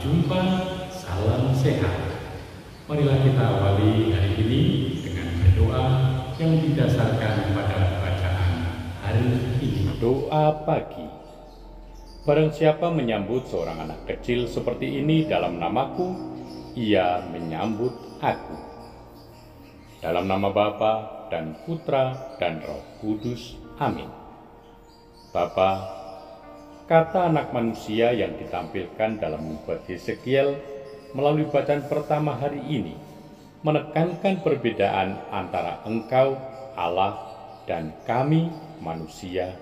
jumpa, salam sehat. Marilah kita awali hari ini dengan berdoa yang didasarkan pada bacaan hari ini. Doa pagi. Barang siapa menyambut seorang anak kecil seperti ini dalam namaku, ia menyambut aku. Dalam nama Bapa dan Putra dan Roh Kudus. Amin. Bapa, kata anak manusia yang ditampilkan dalam nubuat Yeskiel melalui bacaan pertama hari ini menekankan perbedaan antara Engkau, Allah, dan kami, manusia,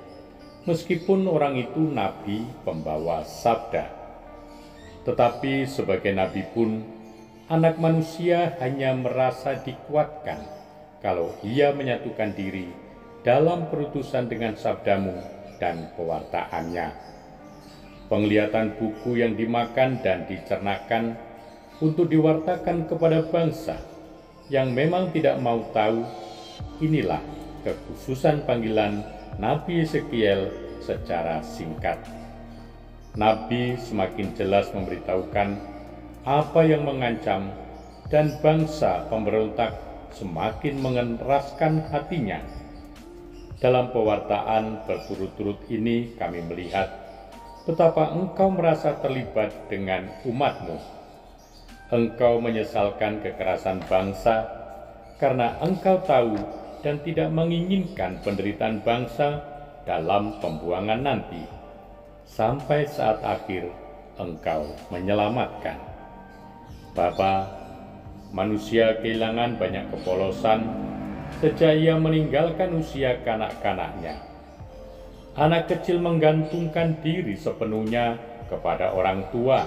meskipun orang itu nabi pembawa sabda. Tetapi sebagai nabi pun, anak manusia hanya merasa dikuatkan kalau ia menyatukan diri dalam perutusan dengan sabdamu dan pewartaannya. Penglihatan buku yang dimakan dan dicernakan untuk diwartakan kepada bangsa yang memang tidak mau tahu, inilah kekhususan panggilan Nabi Yeskiel secara singkat. Nabi semakin jelas memberitahukan apa yang mengancam, dan bangsa pemberontak semakin mengeraskan hatinya. Dalam pewartaan berturut-turut ini kami melihat betapa Engkau merasa terlibat dengan umat-Mu. Engkau menyesalkan kekerasan bangsa karena Engkau tahu dan tidak menginginkan penderitaan bangsa dalam pembuangan nanti, sampai saat akhir Engkau menyelamatkan. Bapa, manusia kehilangan banyak kepolosan sejak ia meninggalkan usia kanak-kanaknya. Anak kecil menggantungkan diri sepenuhnya kepada orang tua.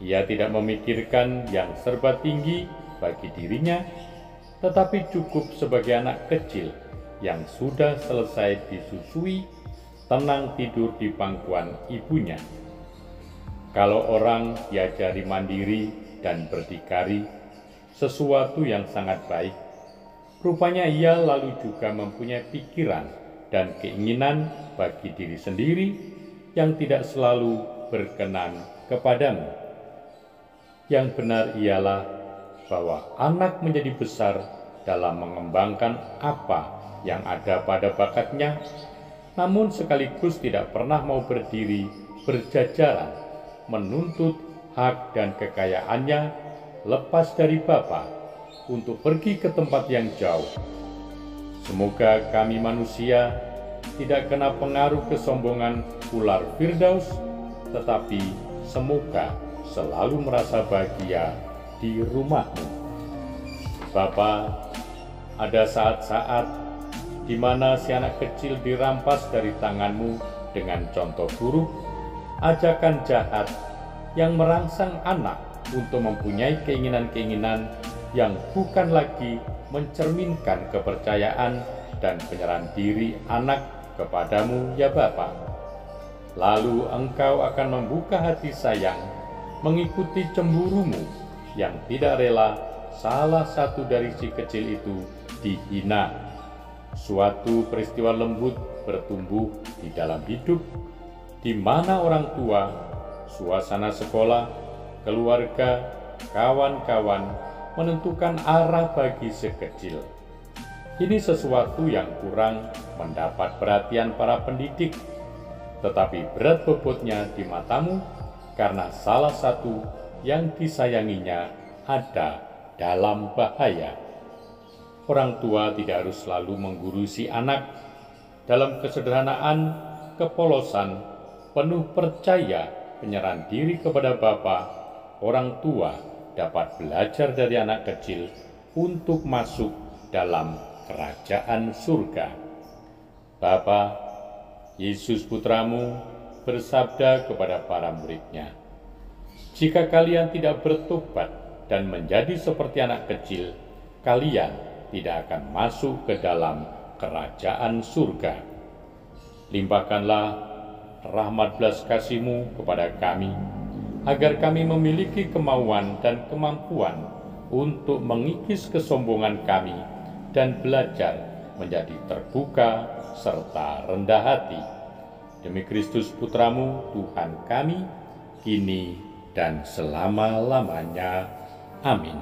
Ia tidak memikirkan yang serba tinggi bagi dirinya, tetapi cukup sebagai anak kecil yang sudah selesai disusui, tenang tidur di pangkuan ibunya. Kalau orang diajari mandiri dan berdikari, sesuatu yang sangat baik, rupanya ia lalu juga mempunyai pikiran dan keinginan bagi diri sendiri yang tidak selalu berkenan kepadamu. Yang benar ialah bahwa anak menjadi besar dalam mengembangkan apa yang ada pada bakatnya, namun sekaligus tidak pernah mau berdiri berjajaran menuntut hak dan kekayaannya lepas dari Bapa untuk pergi ke tempat yang jauh. Semoga kami manusia tidak kena pengaruh kesombongan ular Firdaus, tetapi semoga selalu merasa bahagia di rumah-Mu. Bapa, ada saat-saat di mana si anak kecil dirampas dari tangan-Mu dengan contoh buruk, ajakan jahat yang merangsang anak untuk mempunyai keinginan-keinginan yang bukan lagi mencerminkan kepercayaan dan penyerahan diri anak kepadamu, ya Bapa. Lalu Engkau akan membuka hati sayang mengikuti cemburumu yang tidak rela salah satu dari si kecil itu dihina. Suatu peristiwa lembut bertumbuh di dalam hidup, di mana orang tua, suasana sekolah, keluarga, kawan-kawan menentukan arah bagi si kecil. Ini sesuatu yang kurang mendapat perhatian para pendidik, tetapi berat bobotnya di matamu karena salah satu yang disayanginya ada dalam bahaya. Orang tua tidak harus selalu menggurui si anak. Dalam kesederhanaan, kepolosan, penuh percaya, penyerahan diri kepada Bapa, orang tua dapat belajar dari anak kecil untuk masuk dalam kerajaan surga. Bapa, Yesus Putramu bersabda kepada para murid-Nya, "Jika kalian tidak bertobat dan menjadi seperti anak kecil, kalian tidak akan masuk ke dalam kerajaan surga." Limpahkanlah rahmat belas kasih-Mu kepada kami, agar kami memiliki kemauan dan kemampuan untuk mengikis kesombongan kami dan belajar menjadi terbuka serta rendah hati. Demi Kristus Putramu, Tuhan kami, kini dan selama-lamanya. Amin.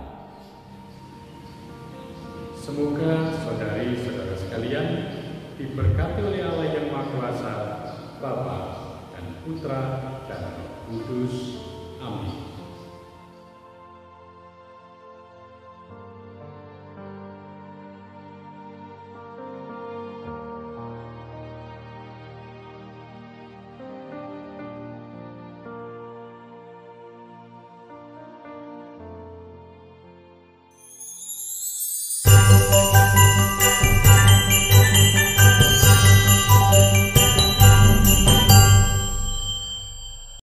Semoga saudari-saudara sekalian diberkati oleh Allah yang Maha Kuasa, Bapa dan Putra dan Roh Kudus. Amin.